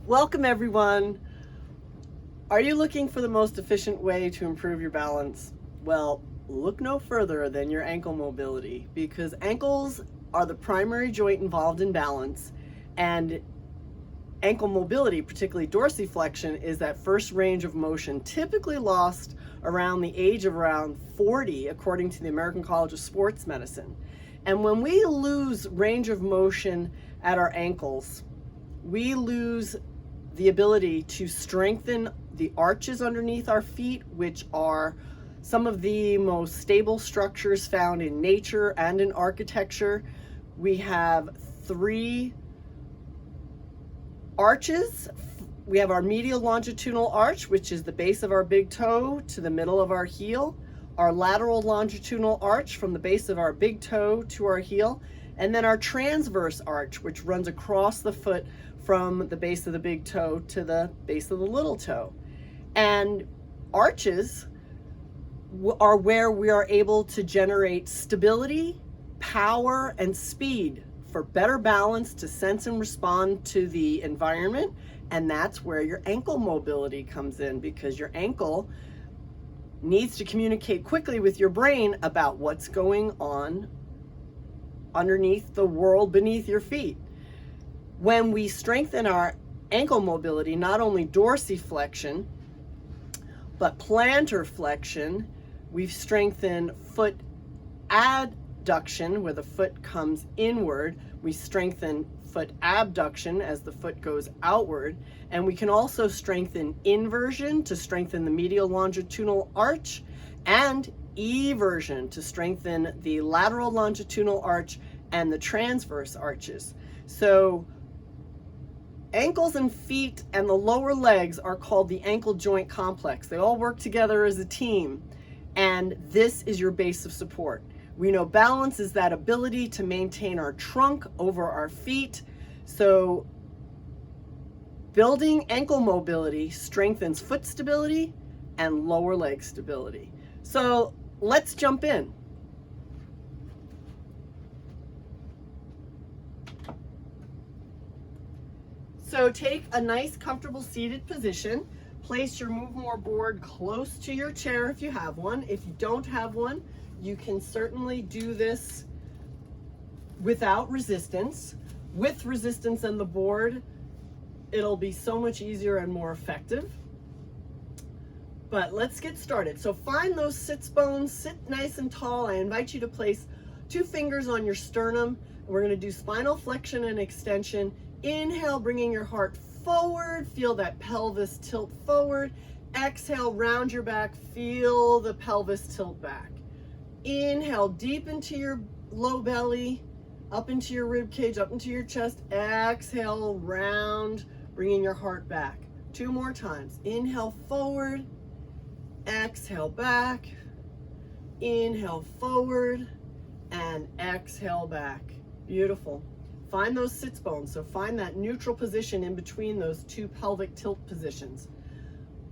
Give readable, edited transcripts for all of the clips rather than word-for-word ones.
Welcome everyone. Are you looking for the most efficient way to improve your balance? Well, look no further than your ankle mobility, because ankles are the primary joint involved in balance, and ankle mobility, particularly dorsiflexion, is that first range of motion typically lost around the age of around 40, according to the American College of Sports Medicine. And when we lose range of motion at our ankles, we lose the ability to strengthen the arches underneath our feet, which are some of the most stable structures found in nature and in architecture. We have three arches. We have our medial longitudinal arch, which is the base of our big toe to the middle of our heel, our lateral longitudinal arch from the base of our big toe to our heel, and then our transverse arch, which runs across the foot from the base of the big toe to the base of the little toe. And arches are where we are able to generate stability, power, and speed for better balance to sense and respond to the environment. And that's where your ankle mobility comes in, because your ankle needs to communicate quickly with your brain about what's going on underneath the world beneath your feet. When we strengthen our ankle mobility, not only dorsiflexion, but plantar flexion, we've strengthened foot adduction, where the foot comes inward. We strengthen foot abduction as the foot goes outward. And we can also strengthen inversion to strengthen the medial longitudinal arch, and eversion to strengthen the lateral longitudinal arch and the transverse arches. So ankles and feet and the lower legs are called the ankle joint complex. They all work together as a team, and this is your base of support. We know balance is that ability to maintain our trunk over our feet. So building ankle mobility strengthens foot stability and lower leg stability. So let's jump in. So take a nice comfortable seated position. Place your Move More board close to your chair if you have one. If you don't have one, you can certainly do this without resistance. With resistance and the board, it'll be so much easier and more effective. But let's get started. So find those sits bones, sit nice and tall. I invite you to place 2 fingers on your sternum. We're going to do spinal flexion and extension. Inhale, bringing your heart forward. Feel that pelvis tilt forward. Exhale, round your back. Feel the pelvis tilt back. Inhale, deep into your low belly, up into your rib cage, up into your chest. Exhale, round, bringing your heart back. 2 more times. Inhale, forward. Exhale, back. Inhale, forward. And exhale, back. Beautiful. Find those sits bones. So find that neutral position in between those 2 pelvic tilt positions.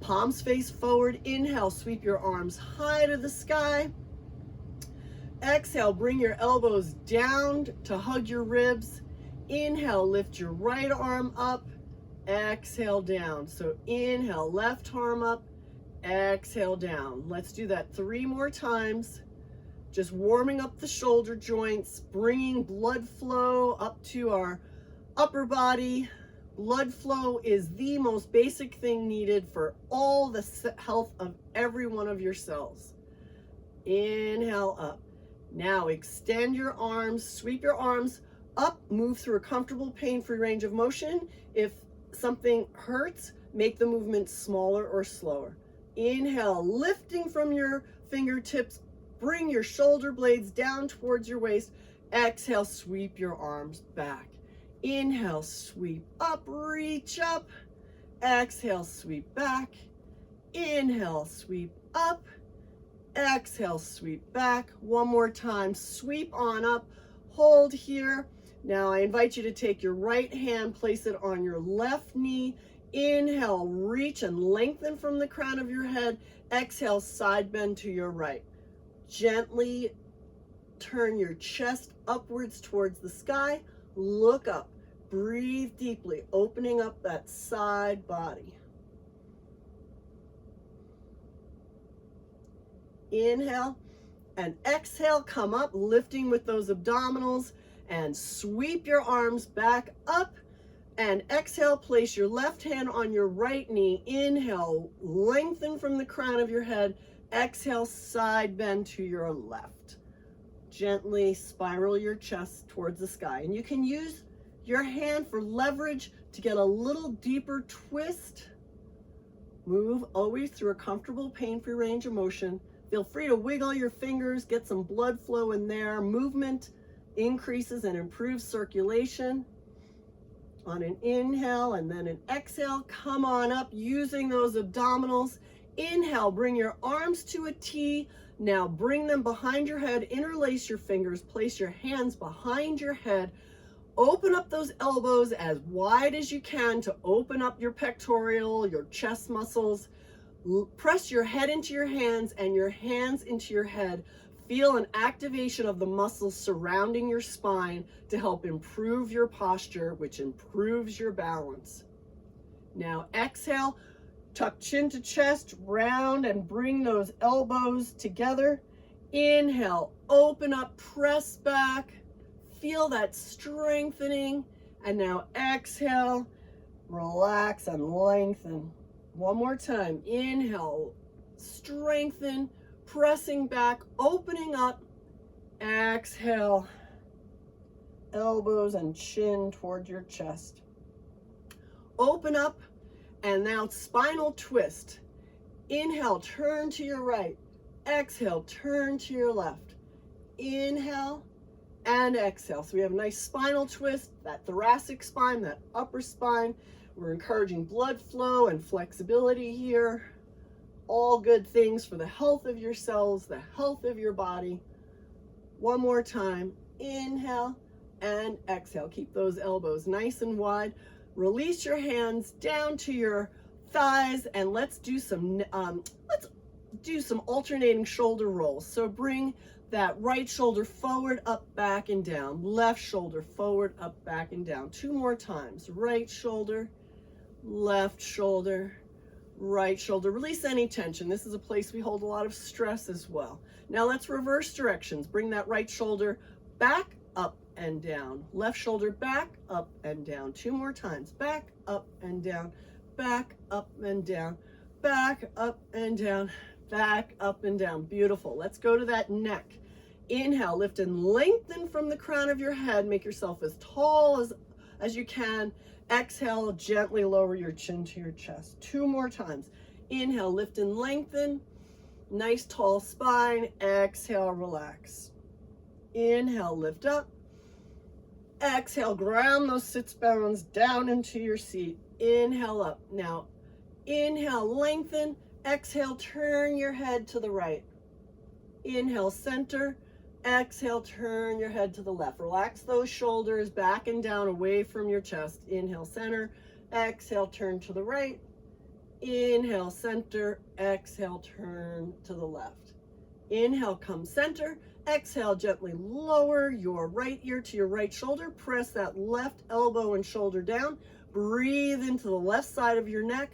Palms face forward. Inhale, sweep your arms high to the sky. Exhale, bring your elbows down to hug your ribs. Inhale, lift your right arm up. Exhale, down. So inhale, left arm up. Exhale, down. Let's do that 3 more times. Just warming up the shoulder joints, bringing blood flow up to our upper body. Blood flow is the most basic thing needed for all the health of every one of your cells. Inhale up. Now extend your arms, sweep your arms up, move through a comfortable pain-free range of motion. If something hurts, make the movement smaller or slower. Inhale, lifting from your fingertips. Bring your shoulder blades down towards your waist. Exhale, sweep your arms back. Inhale, sweep up, reach up. Exhale, sweep back. Inhale, sweep up. Exhale, sweep back. 1 more time, sweep on up. Hold here. Now I invite you to take your right hand, place it on your left knee. Inhale, reach and lengthen from the crown of your head. Exhale, side bend to your right. Gently turn your chest upwards towards the sky. Look up. Breathe deeply, opening up that side body. Inhale and exhale, come up, lifting with those abdominals, and sweep your arms back up. And exhale, place your left hand on your right knee. Inhale, lengthen from the crown of your head. Exhale, side bend to your left. Gently spiral your chest towards the sky. And you can use your hand for leverage to get a little deeper twist. Move always through a comfortable, pain-free range of motion. Feel free to wiggle your fingers, get some blood flow in there. Movement increases and improves circulation. On an inhale and then an exhale, come on up using those abdominals. Inhale, bring your arms to a T. Now bring them behind your head, interlace your fingers, place your hands behind your head. Open up those elbows as wide as you can to open up your pectoral, your chest muscles. Press your head into your hands and your hands into your head. Feel an activation of the muscles surrounding your spine to help improve your posture, which improves your balance. Now exhale, tuck chin to chest, round and bring those elbows together. Inhale, open up, press back. Feel that strengthening. And now exhale, relax and lengthen. One more time. Inhale, strengthen, pressing back, opening up. Exhale, elbows and chin toward your chest. Open up, and now spinal twist. Inhale, turn to your right. Exhale, turn to your left. Inhale and exhale. So we have a nice spinal twist, that thoracic spine, that upper spine. We're encouraging blood flow and flexibility here. All good things for the health of your cells, the health of your body. One more time. Inhale and exhale. Keep those elbows nice and wide. Release your hands down to your thighs, and let's do some alternating shoulder rolls. So bring that right shoulder forward, up, back, and down. Left shoulder forward, up, back, and down. 2 more times. Right shoulder, left shoulder, right shoulder. Release any tension. This is a place we hold a lot of stress as well. Now let's reverse directions. Bring that right shoulder back, up, and down. Left shoulder back, up, and down. 2 more times. Back, up, and down. Back, up, and down. Back, up, and down. Back, up, and down. Beautiful. Let's go to that neck. Inhale, lift and lengthen from the crown of your head. Make yourself as tall as you can. Exhale, gently lower your chin to your chest. 2 more times. Inhale, lift and lengthen. Nice tall spine. Exhale, relax. Inhale, lift up. Exhale, ground those sits bones down into your seat. Inhale up. Now, inhale, lengthen. Exhale, turn your head to the right. Inhale, center. Exhale, turn your head to the left. Relax those shoulders back and down away from your chest. Inhale, center. Exhale, turn to the right. Inhale, center. Exhale, turn to the left. Inhale, come center. Exhale, gently lower your right ear to your right shoulder. Press that left elbow and shoulder down. Breathe into the left side of your neck,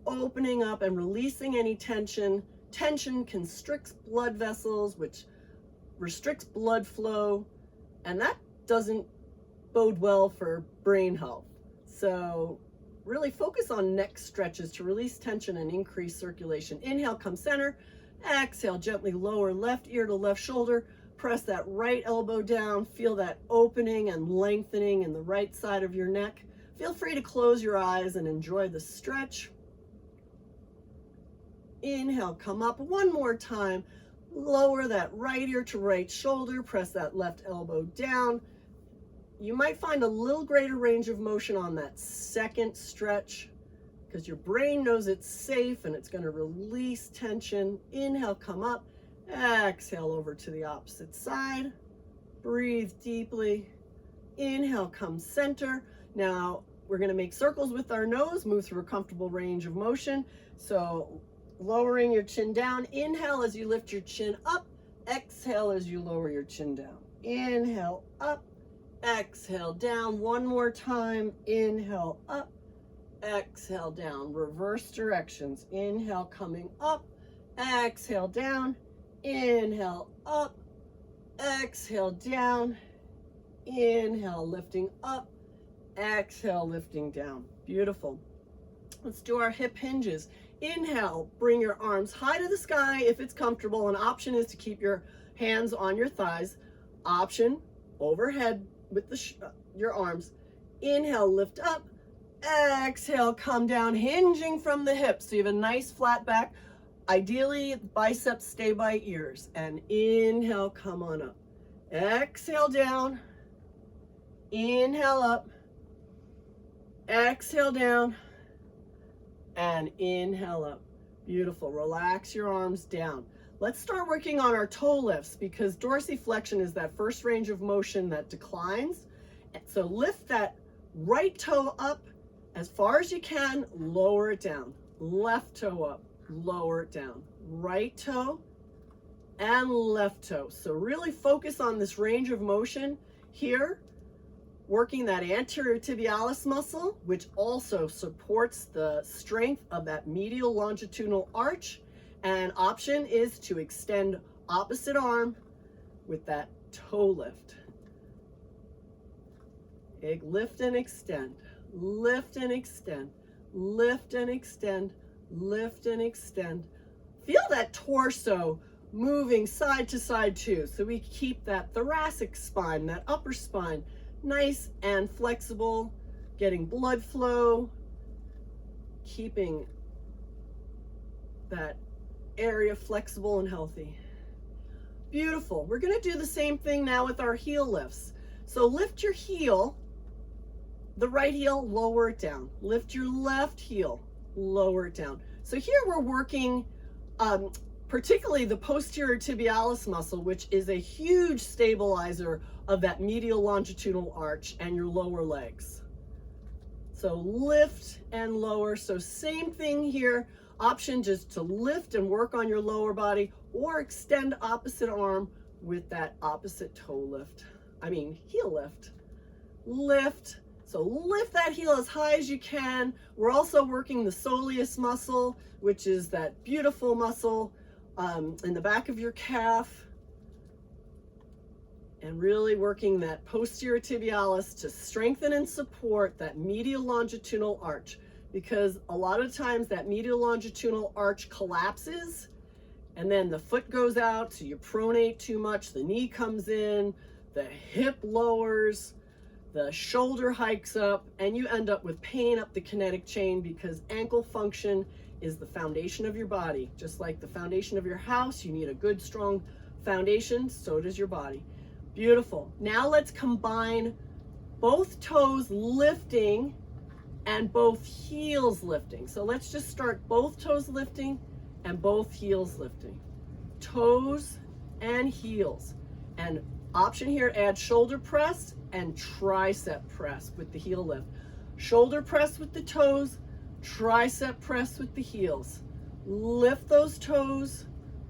opening up and releasing any tension. Tension constricts blood vessels, which restricts blood flow, and that doesn't bode well for brain health. So really focus on neck stretches to release tension and increase circulation. Inhale, come center. Exhale, gently lower left ear to left shoulder. Press that right elbow down. Feel that opening and lengthening in the right side of your neck. Feel free to close your eyes and enjoy the stretch. Inhale, come up. One more time. Lower that right ear to right shoulder. Press that left elbow down. You might find a little greater range of motion on that second stretch because your brain knows it's safe and it's going to release tension. Inhale, come up. Exhale over to the opposite side. Breathe deeply. Inhale, come center. Now we're going to make circles with our nose, move through a comfortable range of motion. So lowering your chin down. Inhale as you lift your chin up. Exhale as you lower your chin down. Inhale up. exhale down. One more time, inhale up, exhale down. Reverse directions, inhale coming up, exhale down, inhale up, exhale down, inhale lifting up, exhale lifting down. Beautiful. Let's do our hip hinges. Inhale, bring your arms high to the sky if it's comfortable. An option is to keep your hands on your thighs. Option, overhead with your arms. Inhale, lift up. Exhale, come down, hinging from the hips. So you have a nice flat back. Ideally, biceps stay by ears. And inhale, come on up. Exhale down. Inhale up. Exhale down. And inhale up. Beautiful. Relax your arms down. Let's start working on our toe lifts because dorsiflexion is that first range of motion that declines. So lift that right toe up as far as you can, lower it down. Left toe up, lower it down. Right toe and left toe. So really focus on this range of motion here. Working that anterior tibialis muscle, which also supports the strength of that medial longitudinal arch. And option is to extend opposite arm with that toe lift. Lift and extend, lift and extend, lift and extend, lift and extend. Feel that torso moving side to side too. So we keep that thoracic spine, that upper spine, nice and flexible, getting blood flow, keeping that area flexible and healthy. Beautiful. We're going to do the same thing now with our heel lifts. So lift your heel, the right heel, lower it down. Lift your left heel, lower it down. So here we're working particularly the posterior tibialis muscle, which is a huge stabilizer of that medial longitudinal arch and your lower legs. So lift and lower. So same thing here. Option just to lift and work on your lower body or extend opposite arm with that opposite toe lift. Heel lift. Lift. So lift that heel as high as you can. We're also working the soleus muscle, which is that beautiful muscle in the back of your calf. And really working that posterior tibialis to strengthen and support that medial longitudinal arch. Because a lot of times that medial longitudinal arch collapses and then the foot goes out, so you pronate too much, the knee comes in, the hip lowers, the shoulder hikes up, and you end up with pain up the kinetic chain because ankle function is the foundation of your body. Just like the foundation of your house, you need a good, strong foundation, so does your body. Beautiful. Now let's combine both toes lifting and both heels lifting. So let's just start both toes lifting and both heels lifting. Toes and heels. And option here, add shoulder press and tricep press with the heel lift. Shoulder press with the toes, tricep press with the heels. Lift those toes,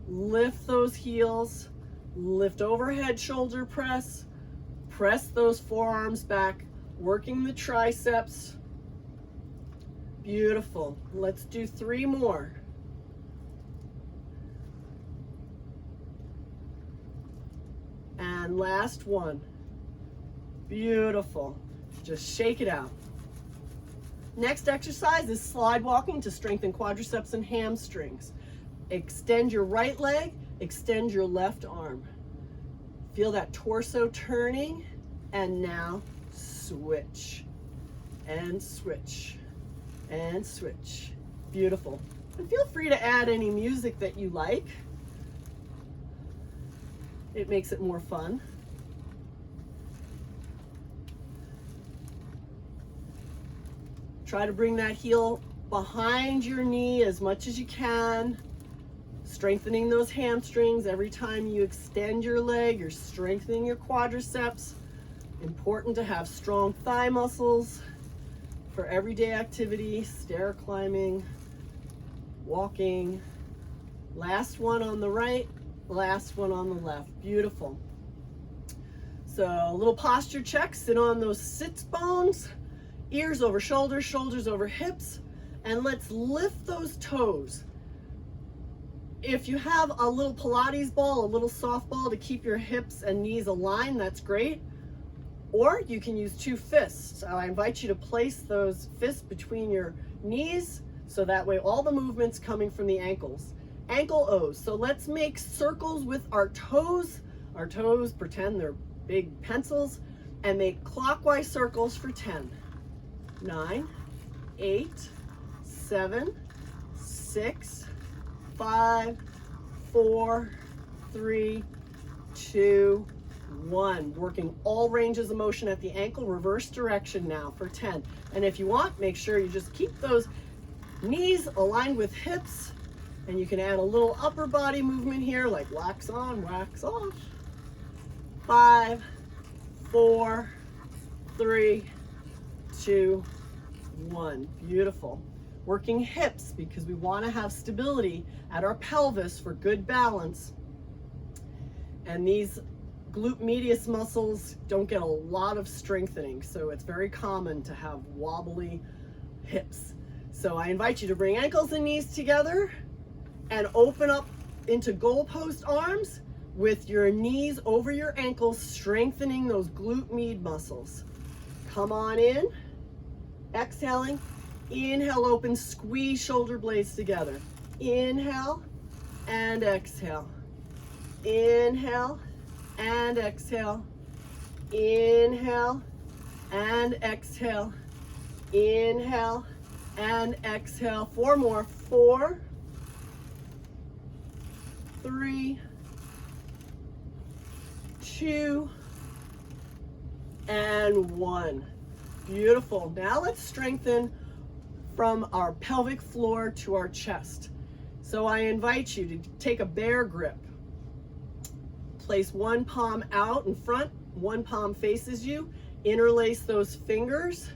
lift those heels, lift overhead shoulder press, press those forearms back, working the triceps. Beautiful. Let's do 3 more. And last one. Beautiful. Just shake it out. Next exercise is slide walking to strengthen quadriceps and hamstrings. Extend your right leg, extend your left arm. Feel that torso turning, and now switch and switch and switch. Beautiful. And feel free to add any music that you like. It makes it more fun. Try to bring that heel behind your knee as much as you can, strengthening those hamstrings. Every time you extend your leg, you're strengthening your quadriceps. Important to have strong thigh muscles for everyday activity, stair climbing, walking. Last one on the right, last one on the left. Beautiful. So a little posture check, sit on those sits bones, ears over shoulders, shoulders over hips, and let's lift those toes. If you have a little Pilates ball, a little softball to keep your hips and knees aligned, that's great. Or you can use two fists. I invite you to place those fists between your knees so that way all the movement's coming from the ankles. Ankle O's. So let's make circles with our toes. Our toes, pretend they're big pencils, and make clockwise circles for 10. 9, 8, 7, 6, 5, 4, 3, 2, 1. Working all ranges of motion at the ankle, reverse direction now for 10. And if you want, make sure you just keep those knees aligned with hips, and you can add a little upper body movement here, like wax on, wax off. 5, 4, 3, 2, 1. Beautiful. Working hips because we want to have stability at our pelvis for good balance. And these glute medius muscles don't get a lot of strengthening, so it's very common to have wobbly hips. So I invite you to bring ankles and knees together and open up into goalpost arms with your knees over your ankles, strengthening those glute med muscles. Come on in, exhaling. Inhale, open, squeeze shoulder blades together. Inhale and exhale. Inhale and exhale. Inhale and exhale. Inhale and exhale. 4 more. 4, 3, 2, and 1. Beautiful. Now let's strengthen from our pelvic floor to our chest. So I invite you to take a bear grip. Place one palm out in front, one palm faces you. Interlace those fingers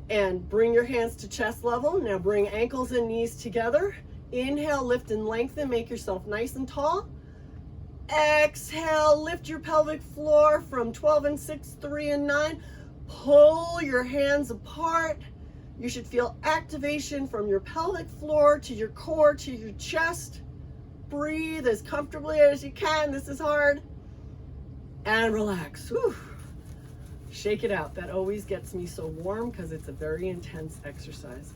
and bring your hands to chest level. Now bring ankles and knees together. Inhale, lift and lengthen, make yourself nice and tall. Exhale, lift your pelvic floor from 12 and 6, 3 and 9. Pull your hands apart. You should feel activation from your pelvic floor to your core to your chest. Breathe as comfortably as you can. This is hard. And relax. Whew. Shake it out. That always gets me so warm because it's a very intense exercise.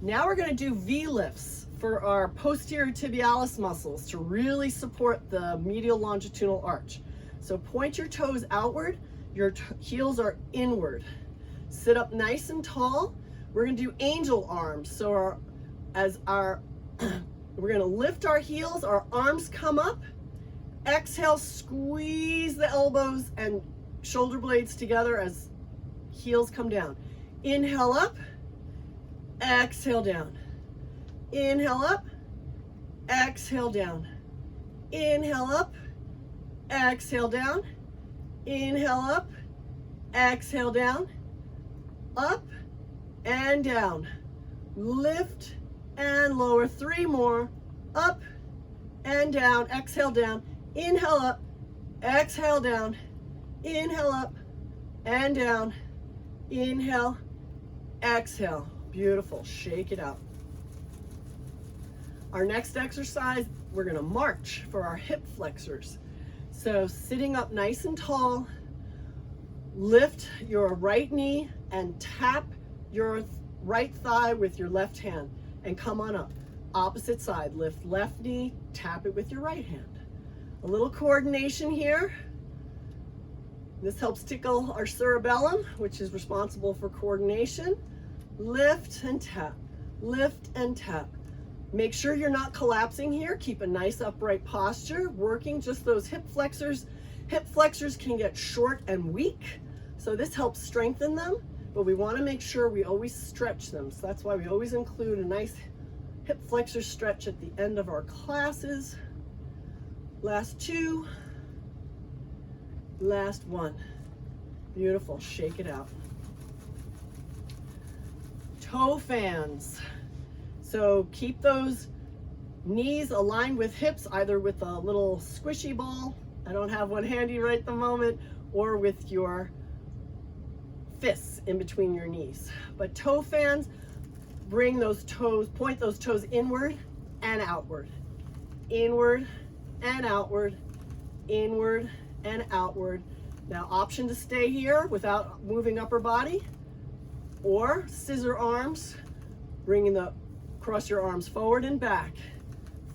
Now we're going to do V-lifts for our posterior tibialis muscles to really support the medial longitudinal arch. So point your toes outward. Your heels are inward. Sit up nice and tall. We're going to do angel arms. So we're going to lift our heels, our arms come up. Exhale, squeeze the elbows and shoulder blades together as heels come down. Inhale up, exhale down. Inhale up, exhale down. Inhale up, exhale down. Inhale up, exhale down. Up and down. Lift and lower. 3 more. Up and down. Exhale down. Inhale up. Exhale down. Inhale up and down. Inhale. Exhale. Beautiful. Shake it out. Our next exercise, we're going to march for our hip flexors. So sitting up nice and tall, lift your right knee and tap your right thigh with your left hand and come on up. Opposite side, lift left knee, tap it with your right hand. A little coordination here. This helps tickle our cerebellum, which is responsible for coordination. Lift and tap, lift and tap. Make sure you're not collapsing here. Keep a nice upright posture, working just those hip flexors. Hip flexors can get short and weak, so this helps strengthen them, but we want to make sure we always stretch them. So that's why we always include a nice hip flexor stretch at the end of our classes. Last 2, last 1. Beautiful. Shake it out. Toe fans. So keep those knees aligned with hips, either with a little squishy ball, I don't have one handy right at the moment, or with your fists in between your knees. But toe fans, bring those toes, point those toes inward and outward. Inward and outward, inward and outward. Now, option to stay here without moving upper body, or scissor arms, bringing the cross your arms forward and back.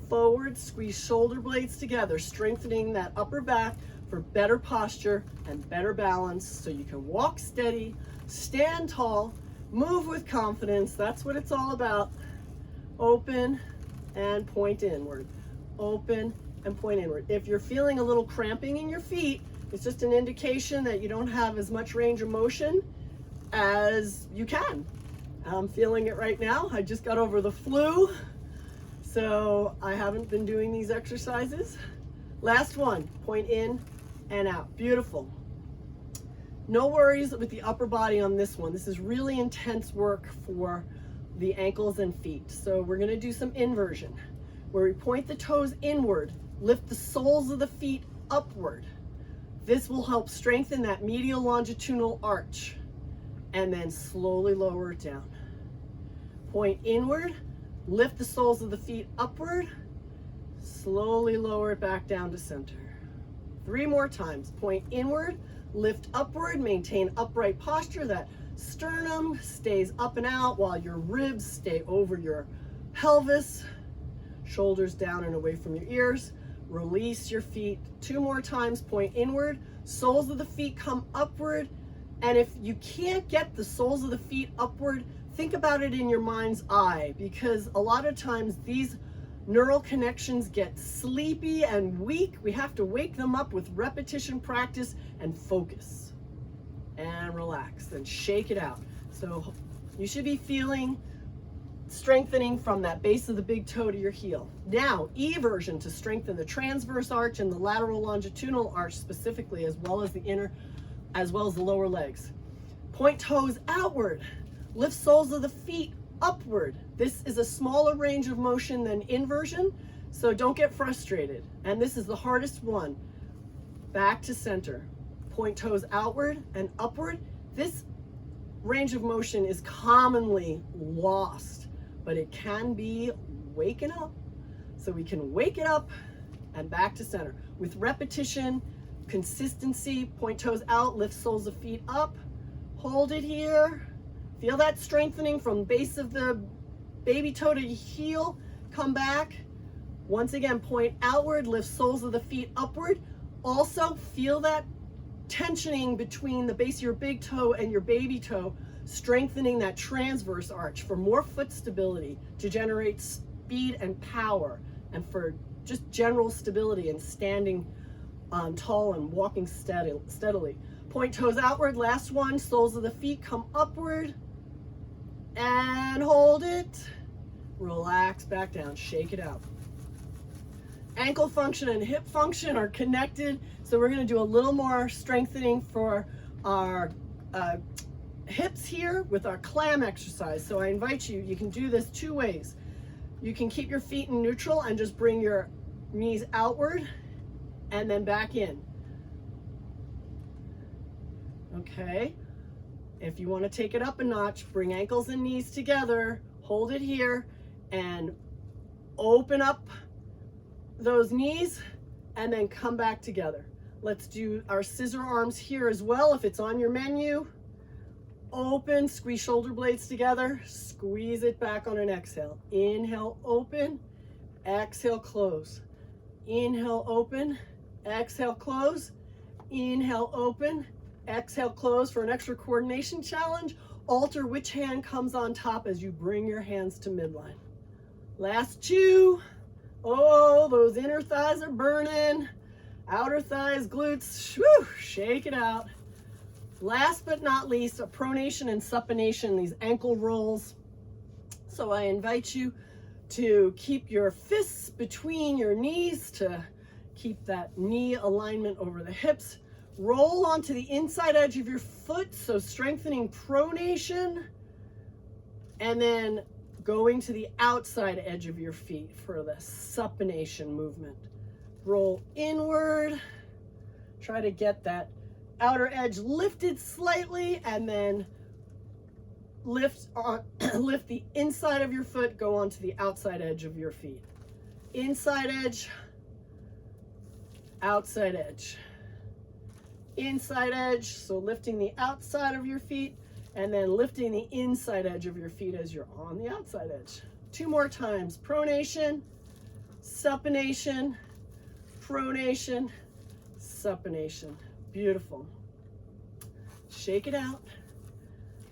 Forward, squeeze shoulder blades together, strengthening that upper back for better posture and better balance, so you can walk steady, stand tall, move with confidence. That's what it's all about. Open and point inward. Open and point inward. If you're feeling a little cramping in your feet, it's just an indication that you don't have as much range of motion as you can. I'm feeling it right now. I just got over the flu, so I haven't been doing these exercises. Last one, point in and out. Beautiful. No worries with the upper body on this one. This is really intense work for the ankles and feet. So we're gonna do some inversion, where we point the toes inward, lift the soles of the feet upward. This will help strengthen that medial longitudinal arch, and then slowly lower it down. Point inward, lift the soles of the feet upward, slowly lower it back down to center. 3 more times. Point inward, lift upward, maintain upright posture. That sternum stays up and out while your ribs stay over your pelvis. Shoulders down and away from your ears. Release your feet. 2 more times. Point inward, soles of the feet come upward. And if you can't get the soles of the feet upward, think about it in your mind's eye, because a lot of times these neural connections get sleepy and weak. We have to wake them up with repetition, practice, and focus. And relax and shake it out. So you should be feeling strengthening from that base of the big toe to your heel. Now, eversion to strengthen the transverse arch and the lateral longitudinal arch specifically, as well as the inner, as well as the lower legs. Point toes outward. Lift soles of the feet upward. This is a smaller range of motion than inversion, so don't get frustrated. And this is the hardest one. Back to center. Point toes outward and upward. This range of motion is commonly lost, but it can be waken up. So we can wake it up and back to center. With repetition, consistency, point toes out, lift soles of feet up, hold it here. Feel that strengthening from base of the baby toe to heel. Come back. Once again, point outward, lift soles of the feet upward. Also feel that tensioning between the base of your big toe and your baby toe, strengthening that transverse arch for more foot stability, to generate speed and power, and for just general stability and standing tall and walking steadily. Point toes outward. Last one, soles of the feet come upward. And hold it. Relax back down. Shake it out. Ankle function and hip function are connected, so we're going to do a little more strengthening for our hips here with our clam exercise. So I invite you, you can do this 2 ways. You can keep your feet in neutral and just bring your knees outward and then back in. Okay. If you want to take it up a notch, bring ankles and knees together, hold it here, and open up those knees, and then come back together. Let's do our scissor arms here as well if it's on your menu. Open, squeeze shoulder blades together, squeeze it back on an exhale. Inhale, open, exhale, close. Inhale, open, exhale, close. Inhale, open, exhale, close. For an extra coordination challenge, alter which hand comes on top as you bring your hands to midline. Last 2. Oh, those inner thighs are burning. Outer thighs, glutes, whew, shake it out. Last but not least, a pronation and supination, these ankle rolls. So I invite you to keep your fists between your knees to keep that knee alignment over the hips. Roll onto the inside edge of your foot, so strengthening pronation, and then going to the outside edge of your feet for the supination movement. Roll inward, try to get that outer edge lifted slightly, and then lift the inside of your foot, go onto the outside edge of your feet. Inside edge, outside edge. Inside edge, so lifting the outside of your feet, and then lifting the inside edge of your feet as you're on the outside edge. 2 more times. Pronation, supination, pronation, supination. Beautiful. Shake it out.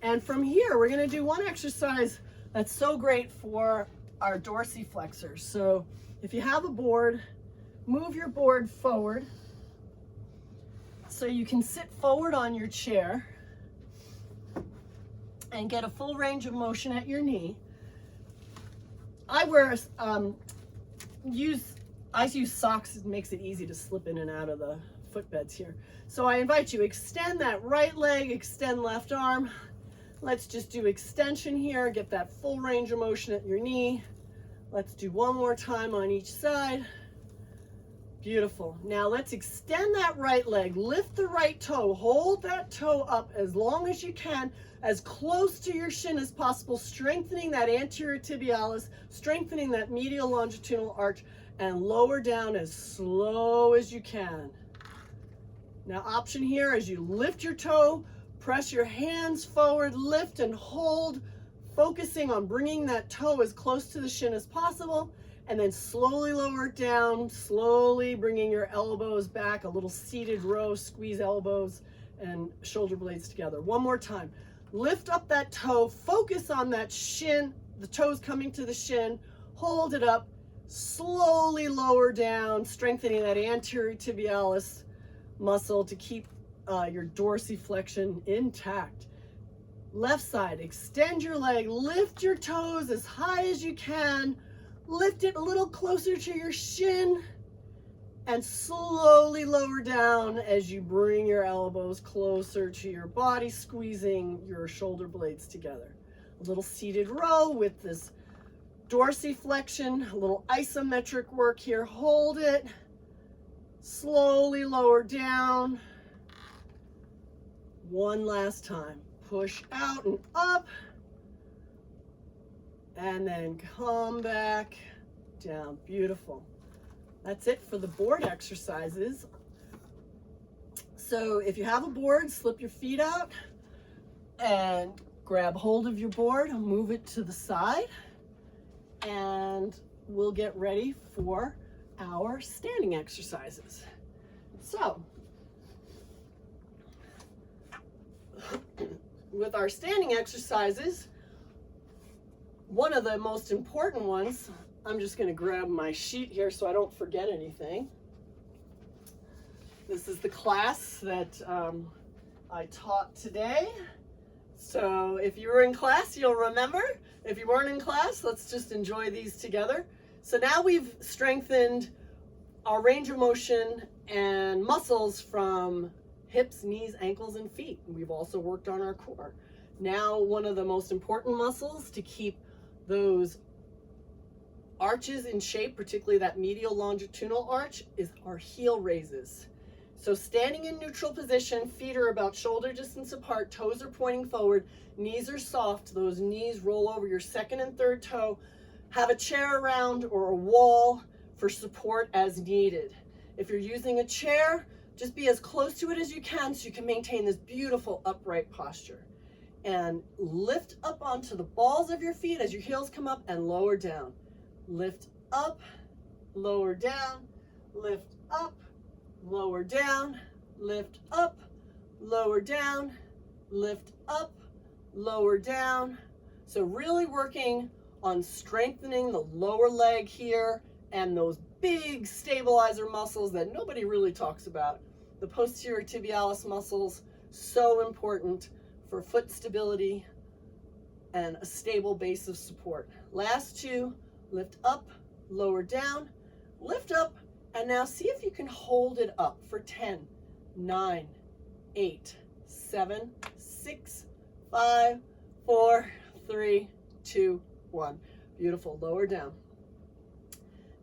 And from here, we're going to do one exercise that's so great for our dorsiflexors. So if you have a board, move your board forward so you can sit forward on your chair and get a full range of motion at your knee. I use socks. It makes it easy to slip in and out of the footbeds here. So I invite you, extend that right leg, extend left arm. Let's just do extension here, get that full range of motion at your knee. Let's do one more time on each side. Beautiful. Now let's extend that right leg, lift the right toe, hold that toe up as long as you can, as close to your shin as possible, strengthening that anterior tibialis, strengthening that medial longitudinal arch, and lower down as slow as you can. Now option here, as you lift your toe, press your hands forward, lift and hold, focusing on bringing that toe as close to the shin as possible, and then slowly lower it down, slowly bringing your elbows back, a little seated row, squeeze elbows and shoulder blades together. One more time. Lift up that toe, focus on that shin, the toes coming to the shin, hold it up, slowly lower down, strengthening that anterior tibialis muscle to keep your dorsiflexion intact. Left side, extend your leg, lift your toes as high as you can, lift it a little closer to your shin, and slowly lower down as you bring your elbows closer to your body, squeezing your shoulder blades together. A little seated row with this dorsiflexion, a little isometric work here. Hold it, slowly lower down. One last time. Push out and up, and then come back down. Beautiful. That's it for the board exercises. So if you have a board, slip your feet out and grab hold of your board and move it to the side, and we'll get ready for our standing exercises. So with our standing exercises, one of the most important ones, I'm just going to grab my sheet here so I don't forget anything. This is the class that I taught today. So if you were in class, you'll remember. If you weren't in class, let's just enjoy these together. So now we've strengthened our range of motion and muscles from hips, knees, ankles, and feet. We've also worked on our core. Now, one of the most important muscles to keep those arches in shape, particularly that medial longitudinal arch, is our heel raises. So standing in neutral position, feet are about shoulder distance apart, toes are pointing forward, knees are soft, those knees roll over your second and third toe. Have a chair around or a wall for support as needed. If you're using a chair, just be as close to it as you can so you can maintain this beautiful upright posture. And lift up onto the balls of your feet as your heels come up, and lower down. Lift up, lower down, lift up, lower down, lift up, lower down, lift up, lower down. So really working on strengthening the lower leg here and those big stabilizer muscles that nobody really talks about. The posterior tibialis muscles, so important for foot stability and a stable base of support. Last two, lift up, lower down, lift up, and now see if you can hold it up for 10, 9, 8, 7, 6, 5, 4, 3, 2, 1. Beautiful, lower down.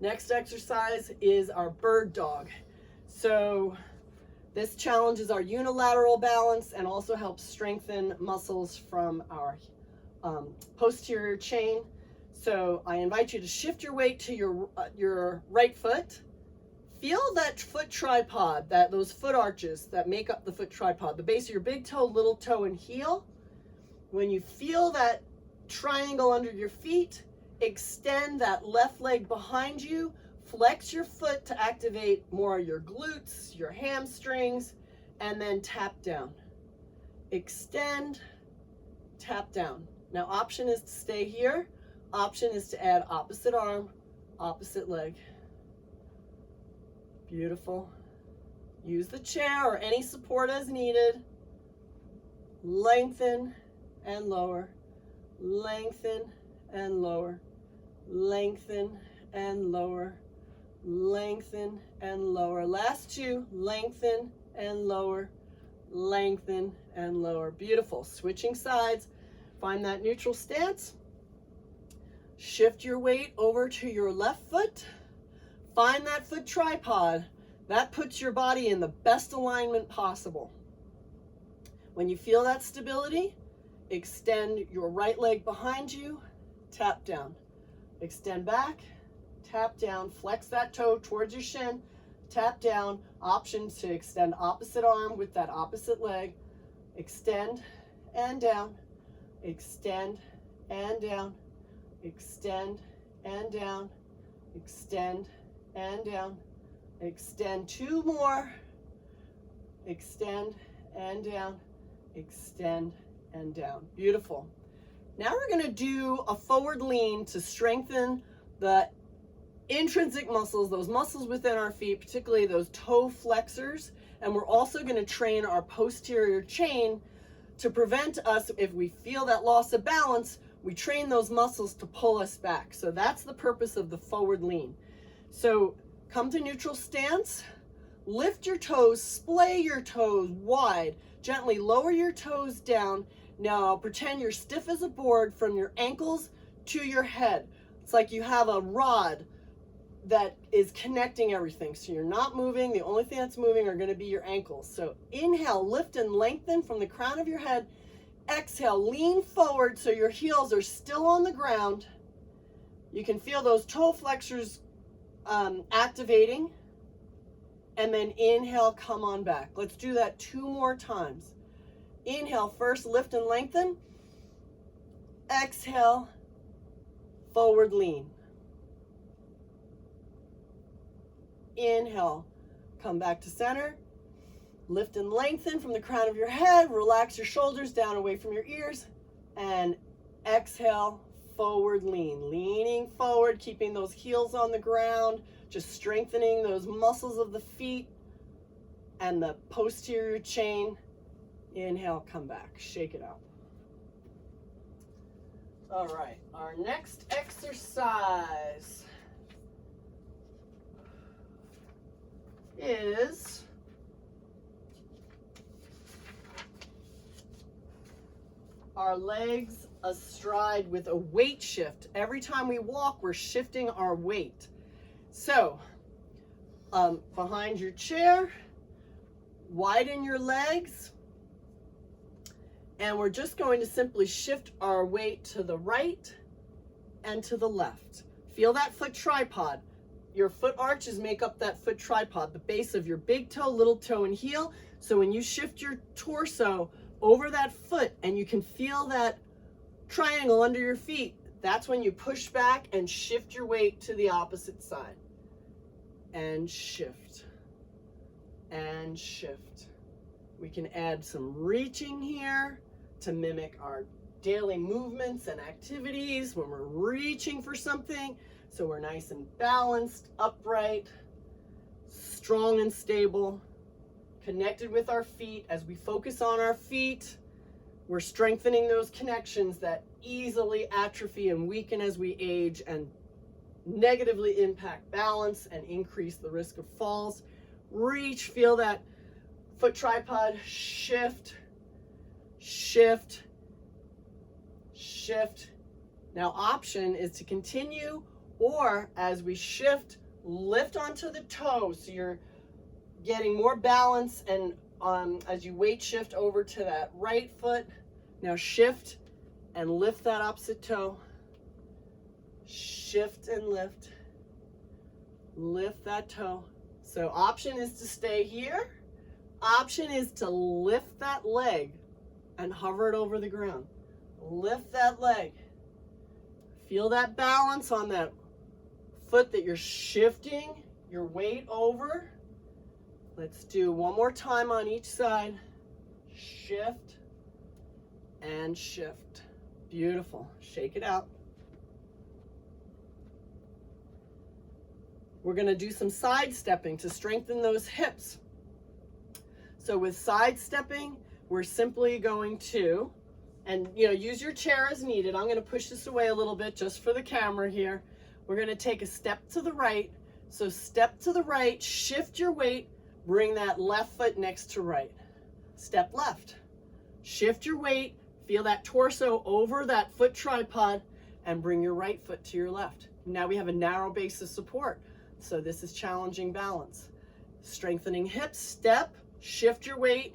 Next exercise is our bird dog. So This challenges our unilateral balance and also helps strengthen muscles from our posterior chain. So I invite you to shift your weight to your right foot. Feel that foot tripod, those foot arches that make up the foot tripod, the base of your big toe, little toe, and heel. When you feel that triangle under your feet, extend that left leg behind you, flex your foot to activate more of your glutes, your hamstrings, and then tap down. Extend, tap down. Now, option is to stay here. Option is to add opposite arm, opposite leg. Beautiful. Use the chair or any support as needed. Lengthen and lower. Lengthen and lower. Lengthen and lower. Lengthen and lower. Last two. Lengthen and lower. Lengthen and lower. Beautiful. Switching sides. Find that neutral stance. Shift your weight over to your left foot. Find that foot tripod. That puts your body in the best alignment possible. When you feel that stability, extend your right leg behind you, tap down. Extend back, tap down, flex that toe towards your shin, tap down. Option to extend opposite arm with that opposite leg. Extend and down, extend and down, extend and down, extend and down, extend. Two more, extend and down, extend and down. Beautiful. Now we're going to do a forward lean to strengthen the intrinsic muscles, those muscles within our feet, particularly those toe flexors, and we're also going to train our posterior chain to prevent us, if we feel that loss of balance, we train those muscles to pull us back. So that's the purpose of the forward lean. So come to neutral stance, lift your toes, splay your toes wide, gently lower your toes down. Now pretend you're stiff as a board from your ankles to your head. It's like you have a rod that is connecting everything. So you're not moving. The only thing that's moving are going to be your ankles. So inhale, lift and lengthen from the crown of your head. Exhale, lean forward so your heels are still on the ground. You can feel those toe flexors activating. And then inhale, come on back. Let's do that 2 more times. Inhale, first lift and lengthen. Exhale, forward lean. Inhale, come back to center. Lift and lengthen from the crown of your head. Relax your shoulders down away from your ears. And exhale, forward lean. Leaning forward, keeping those heels on the ground, just strengthening those muscles of the feet and the posterior chain. Inhale, come back, shake it out. All right, our next exercise is our legs astride with a weight shift. Every time we walk, we're shifting our weight. So, behind your chair, widen your legs, and we're just going to simply shift our weight to the right and to the left. Feel that foot tripod. Your foot arches make up that foot tripod, the base of your big toe, little toe, and heel. So when you shift your torso over that foot and you can feel that triangle under your feet, that's when you push back and shift your weight to the opposite side. And shift. And shift. We can add some reaching here to mimic our daily movements and activities when we're reaching for something. So we're nice and balanced, upright, strong and stable, connected with our feet. As we focus on our feet, we're strengthening those connections that easily atrophy and weaken as we age and negatively impact balance and increase the risk of falls. Reach, feel that foot tripod, shift, shift, shift. Now option is to continue, or as we shift, lift onto the toe. So you're getting more balance, and as you weight shift over to that right foot, now shift and lift that opposite toe. Shift and lift. Lift that toe. So option is to stay here. Option is to lift that leg and hover it over the ground. Lift that leg. Feel that balance on that foot that you're shifting your weight over. Let's do one more time on each side. Shift and shift. Beautiful. Shake it out. We're going to do some side stepping to strengthen those hips. So with side stepping, we're simply going to, and use your chair as needed. I'm going to push this away a little bit just for the camera here. We're going to take a step to the right. So step to the right, shift your weight, bring that left foot next to right. Step left. Shift your weight, feel that torso over that foot tripod, and bring your right foot to your left. Now we have a narrow base of support. So this is challenging balance. Strengthening hips, step, shift your weight,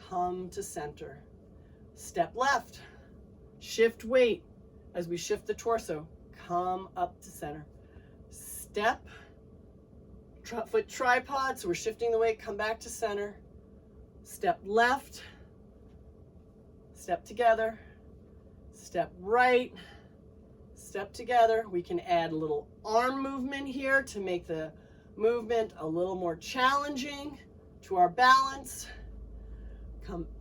come to center. Step left, shift weight as we shift the torso, come up to center. Step, foot tripod, so we're shifting the weight, come back to center. Step left, step together, step right, step together. We can add a little arm movement here to make the movement a little more challenging to our balance.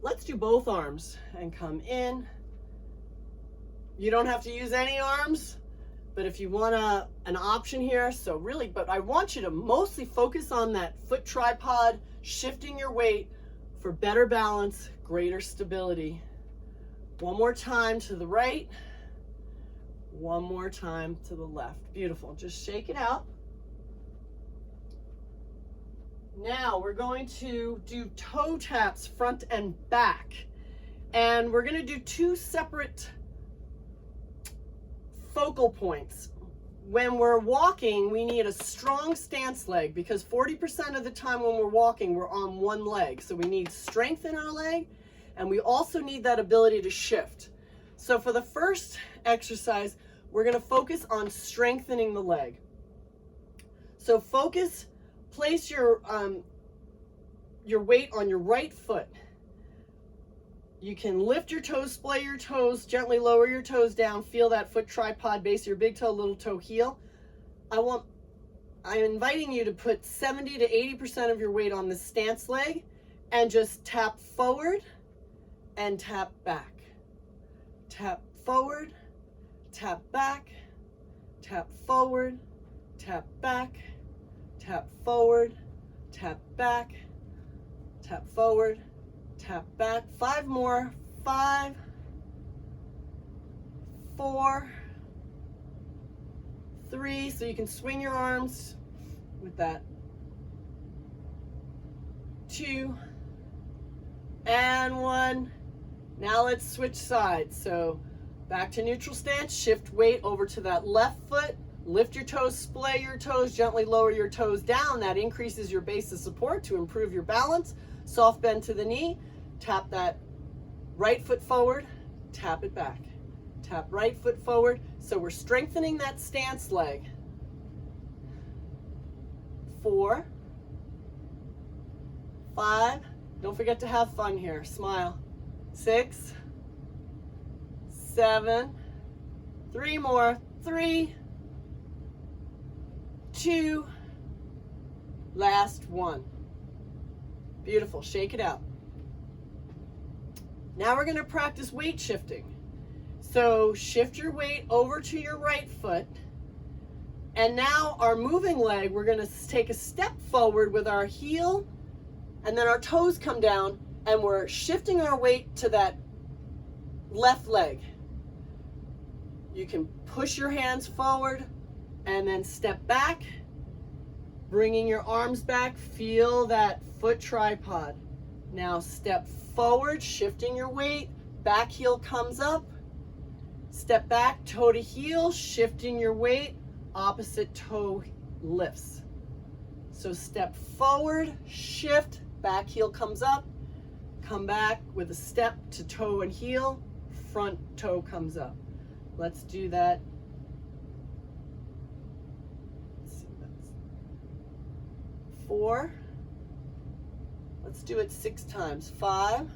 Let's do both arms and come in. You don't have to use any arms, but if you want an option here, so really, but I want you to mostly focus on that foot tripod, shifting your weight for better balance, greater stability. One more time to the right. One more time to the left. Beautiful. Just shake it out. Now we're going to do toe taps front and back. And we're going to do two separate focal points. When we're walking, we need a strong stance leg because 40% of the time when we're walking, we're on one leg. So we need strength in our leg, and we also need that ability to shift. So for the first exercise, we're going to focus on strengthening the leg. So place your weight on your right foot. You can lift your toes, splay your toes, gently lower your toes down, feel that foot tripod, base your big toe, little toe, heel. I'm inviting you to put 70 to 80% of your weight on the stance leg and just tap forward and tap back. Tap forward, tap back, tap forward, tap back, tap forward, tap back, tap forward, tap back. 5 more. 5, 4, 3. So you can swing your arms with that. 2 and 1. Now let's switch sides. So back to neutral stance, shift weight over to that left foot, lift your toes, splay your toes, gently lower your toes down. That increases your base of support to improve your balance. Soft bend to the knee, tap that right foot forward, tap it back. Tap right foot forward. So we're strengthening that stance leg. 4, 5, don't forget to have fun here, smile. 6, 7, 3 more. 3, 2, last 1. Beautiful. Shake it out. Now we're going to practice weight shifting. So shift your weight over to your right foot. And now our moving leg, we're going to take a step forward with our heel, and then our toes come down, and we're shifting our weight to that left leg. You can push your hands forward and then step back, bringing your arms back. Feel that foot tripod. Now step forward, shifting your weight. Back heel comes up. Step back, toe to heel, shifting your weight. Opposite toe lifts. So step forward, shift, back heel comes up, come back with a step to toe and heel, front toe comes up. Let's do that. Let's see, that's 4. Let's do it 6 times. 5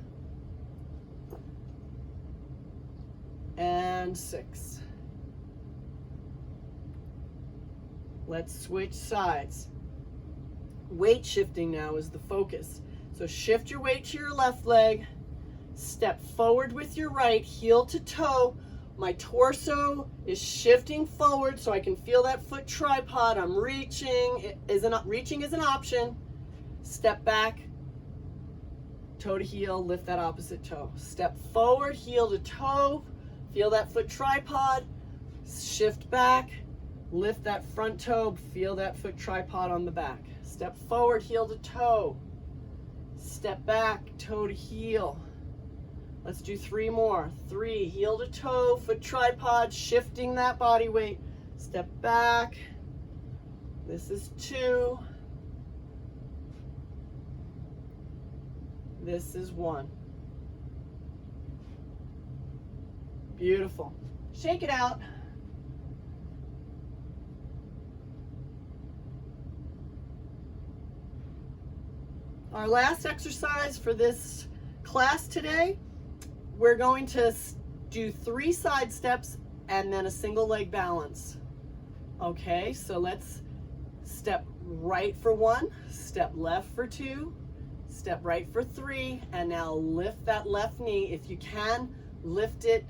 and 6. Let's switch sides. Weight shifting now is the focus. So shift your weight to your left leg, step forward with your right, heel to toe. My torso is shifting forward so I can feel that foot tripod. I'm reaching. Reaching is an option. Step back, toe to heel, lift that opposite toe. Step forward, heel to toe, feel that foot tripod, shift back, lift that front toe, feel that foot tripod on the back. Step forward, heel to toe, step back, toe to heel. Let's do 3 more. 3, heel to toe, foot tripod, shifting that body weight. Step back. This is 2. This is 1. Beautiful. Shake it out. Our last exercise for this class today, we're going to do 3 side steps and then a single leg balance. Okay, so let's step right for 1, step left for 2, step right for 3, and now lift that left knee. If you can, lift it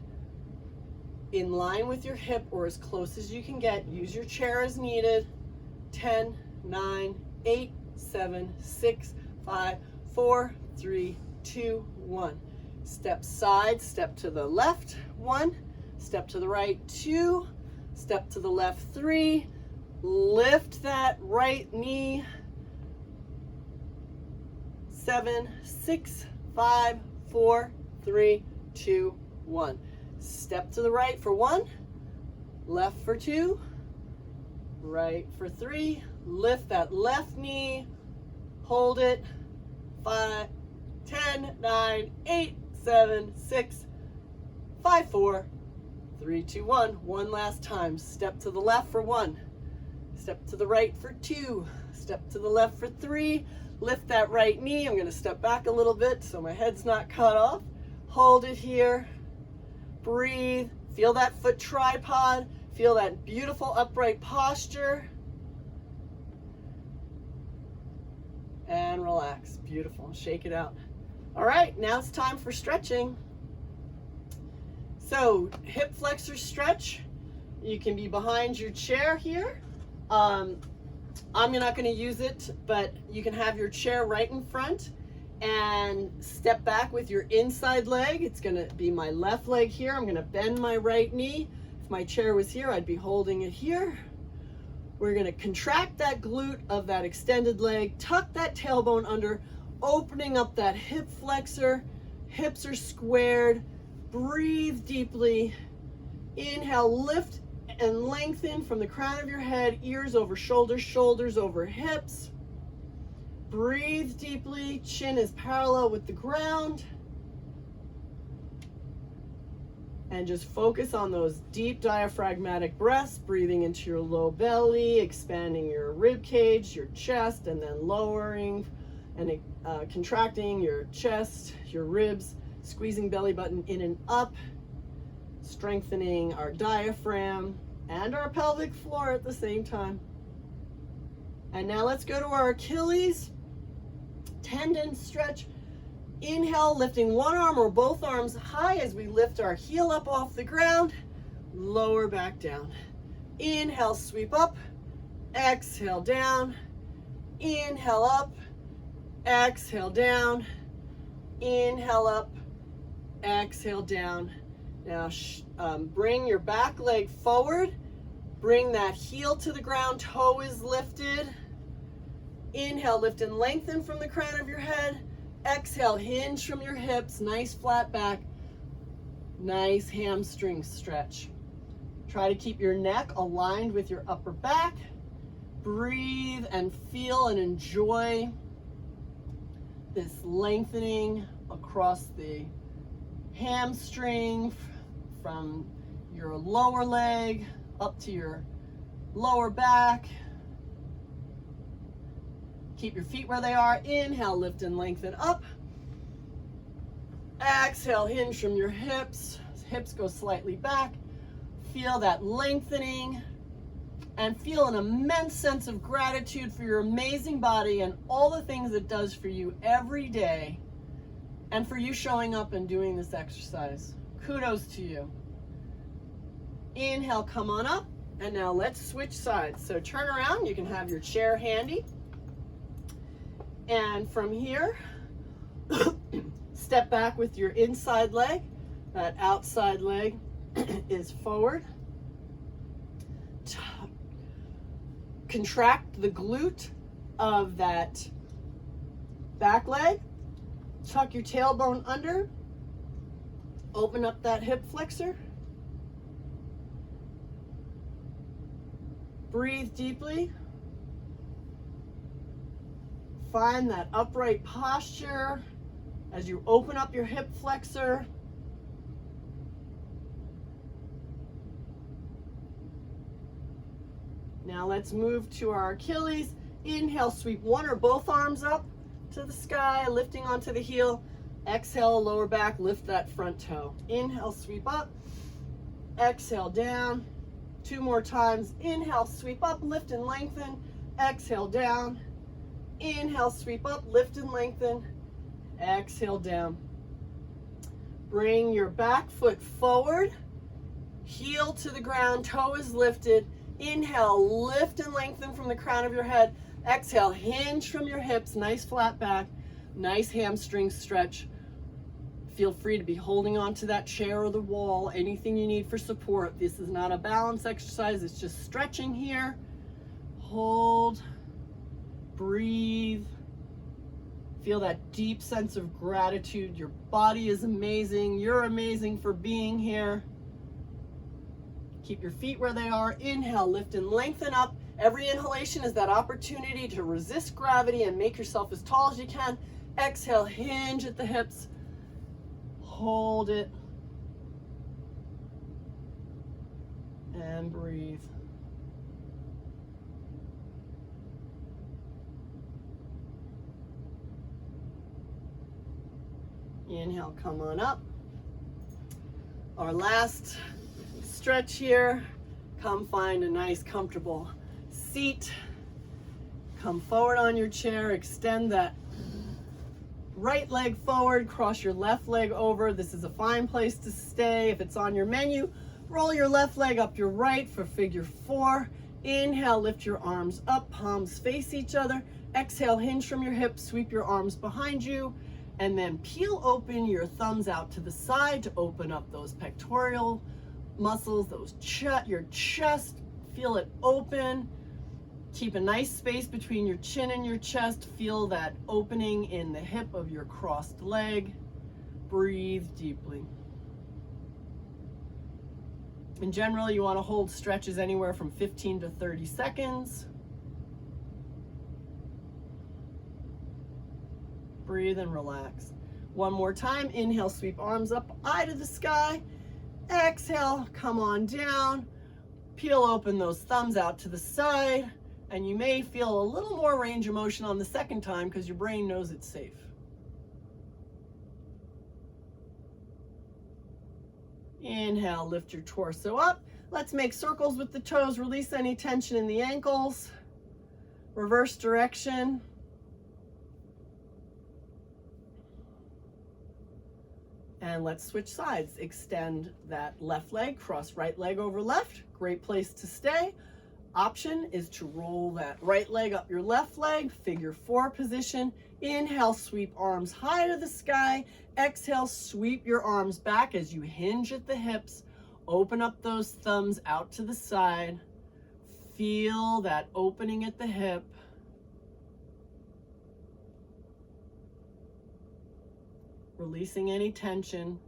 in line with your hip or as close as you can get. Use your chair as needed. 10, 9, 8, 7, 6, 5, 4, 3, 2, 1. Step side, step to the left, 1, step to the right, 2, step to the left, 3, lift that right knee, 7, 6, 5, 4, 3, 2, 1. Step to the right for 1, left for 2, right for 3, lift that left knee, hold it, 5, 10, 9, 8, 7, 6, 5, 4, 3, 2, 1. One last time. Step to the left for 1. Step to the right for 2. Step to the left for 3. Lift that right knee. I'm going to step back a little bit so my head's not cut off. Hold it here. Breathe. Feel that foot tripod. Feel that beautiful upright posture. And relax. Beautiful. Shake it out. All right, now it's time for stretching. So, hip flexor stretch. You can be behind your chair here. I'm not going to use it, but you can have your chair right in front and step back with your inside leg. It's going to be my left leg here. I'm going to bend my right knee. If my chair was here, I'd be holding it here. We're going to contract that glute of that extended leg, tuck that tailbone under, opening up that hip flexor. Hips are squared. Breathe deeply. Inhale, lift and lengthen from the crown of your head, ears over shoulders, shoulders over hips. Breathe deeply. Chin is parallel with the ground. And just focus on those deep diaphragmatic breaths, breathing into your low belly, expanding your rib cage, your chest, and then lowering and contracting your chest, your ribs, squeezing belly button in and up, strengthening our diaphragm and our pelvic floor at the same time. And now let's go to our Achilles tendon stretch. Inhale, lifting one arm or both arms high as we lift our heel up off the ground, lower back down. Inhale, sweep up, exhale down, inhale up, exhale down, inhale up, exhale down. Now bring your back leg forward, bring that heel to the ground, toe is lifted. Inhale, lift and lengthen from the crown of your head. Exhale, hinge from your hips, nice flat back, nice hamstring stretch. Try to keep your neck aligned with your upper back. Breathe and feel and enjoy this lengthening across the hamstring from your lower leg up to your lower back. Keep your feet where they are. Inhale, lift and lengthen up. Exhale, hinge from your hips. Hips go slightly back. Feel that lengthening and feel an immense sense of gratitude for your amazing body and all the things it does for you every day and for you showing up and doing this exercise. Kudos to you. Inhale, come on up. And now let's switch sides. So turn around. You can have your chair handy. And from here, step back with your inside leg. That outside leg is forward. Contract the glute of that back leg. Tuck your tailbone under. Open up that hip flexor. Breathe deeply. Find that upright posture as you open up your hip flexor. Now let's move to our Achilles. Inhale, sweep one or both arms up to the sky, lifting onto the heel. Exhale, lower back, lift that front toe. Inhale, sweep up. Exhale, down. 2 more times. Inhale, sweep up, lift and lengthen. Exhale, down. Inhale, sweep up, lift and lengthen. Exhale, down. Bring your back foot forward. Heel to the ground, toe is lifted. Inhale, lift and lengthen from the crown of your head. Exhale, hinge from your hips, nice flat back, nice hamstring stretch. Feel free to be holding on to that chair or the wall, anything you need for support. This is not a balance exercise, it's just stretching here. Hold, breathe. Feel that deep sense of gratitude. Your body is amazing. You're amazing for being here. Keep your feet where they are. Inhale, lift and lengthen up. Every inhalation is that opportunity to resist gravity and make yourself as tall as you can. Exhale, hinge at the hips. Hold it. And breathe. Inhale, come on up. Our last stretch here. Come find a nice comfortable seat. Come forward on your chair. Extend that right leg forward. Cross your left leg over. This is a fine place to stay. If it's on your menu, roll your left leg up your right for figure 4. Inhale, lift your arms up. Palms face each other. Exhale, hinge from your hips. Sweep your arms behind you. And then peel open your thumbs out to the side to open up those pectoral muscles, your chest. Feel it open. Keep a nice space between your chin and your chest. Feel that opening in the hip of your crossed leg. Breathe deeply. In general, you want to hold stretches anywhere from 15 to 30 seconds. Breathe and relax. One more time. Inhale, sweep arms up, eye to the sky. Exhale, come on down. Peel open those thumbs out to the side. And you may feel a little more range of motion on the second time because your brain knows it's safe. Inhale, lift your torso up. Let's make circles with the toes. Release any tension in the ankles. Reverse direction. And let's switch sides. Extend that left leg, cross right leg over left. Great place to stay. Option is to roll that right leg up your left leg, figure 4 position. Inhale, sweep arms high to the sky. Exhale, sweep your arms back as you hinge at the hips. Open up those thumbs out to the side. Feel that opening at the hip. Releasing any tension.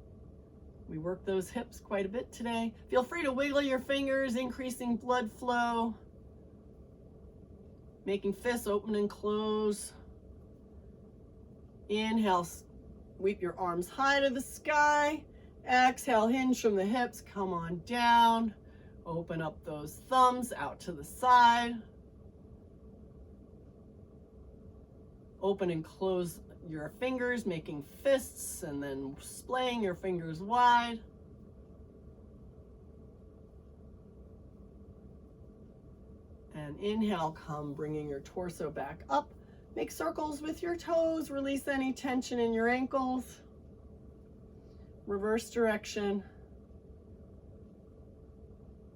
We worked those hips quite a bit today. Feel free to wiggle your fingers, increasing blood flow. making fists, open and close. Inhale, sweep your arms high to the sky. Exhale, hinge from the hips, come on down. Open up those thumbs out to the side. Open and close your fingers, making fists, and then splaying your fingers wide. And inhale, come bringing your torso back up. Make circles with your toes, release any tension in your ankles. Reverse direction.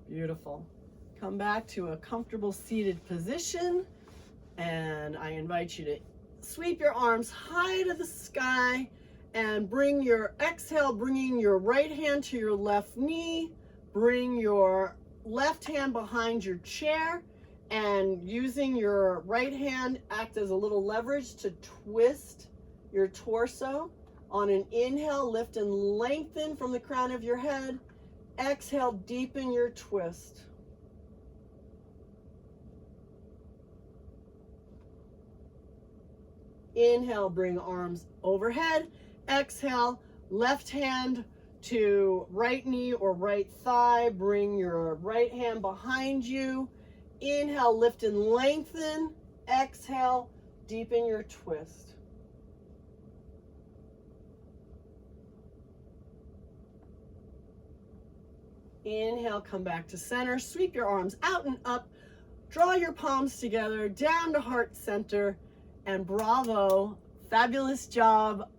Beautiful. Come back to a comfortable seated position, and I invite you to sweep your arms high to the sky and bring your exhale, bringing your right hand to your left knee. Bring your left hand behind your chair, and using your right hand, act as a little leverage to twist your torso. On an inhale, lift and lengthen from the crown of your head. Exhale, deepen your twist. Inhale, bring arms overhead. Exhale, left hand to right knee or right thigh. Bring your right hand behind you. Inhale, lift and lengthen. Exhale, deepen your twist. Inhale, come back to center. Sweep your arms out and up. Draw your palms together, down to heart center. And bravo, fabulous job.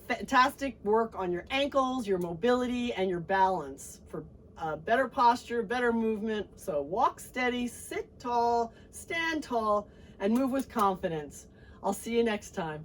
Fantastic work on your ankles, your mobility, and your balance for better posture, better movement. So walk steady, sit tall, stand tall, and move with confidence. I'll see you next time.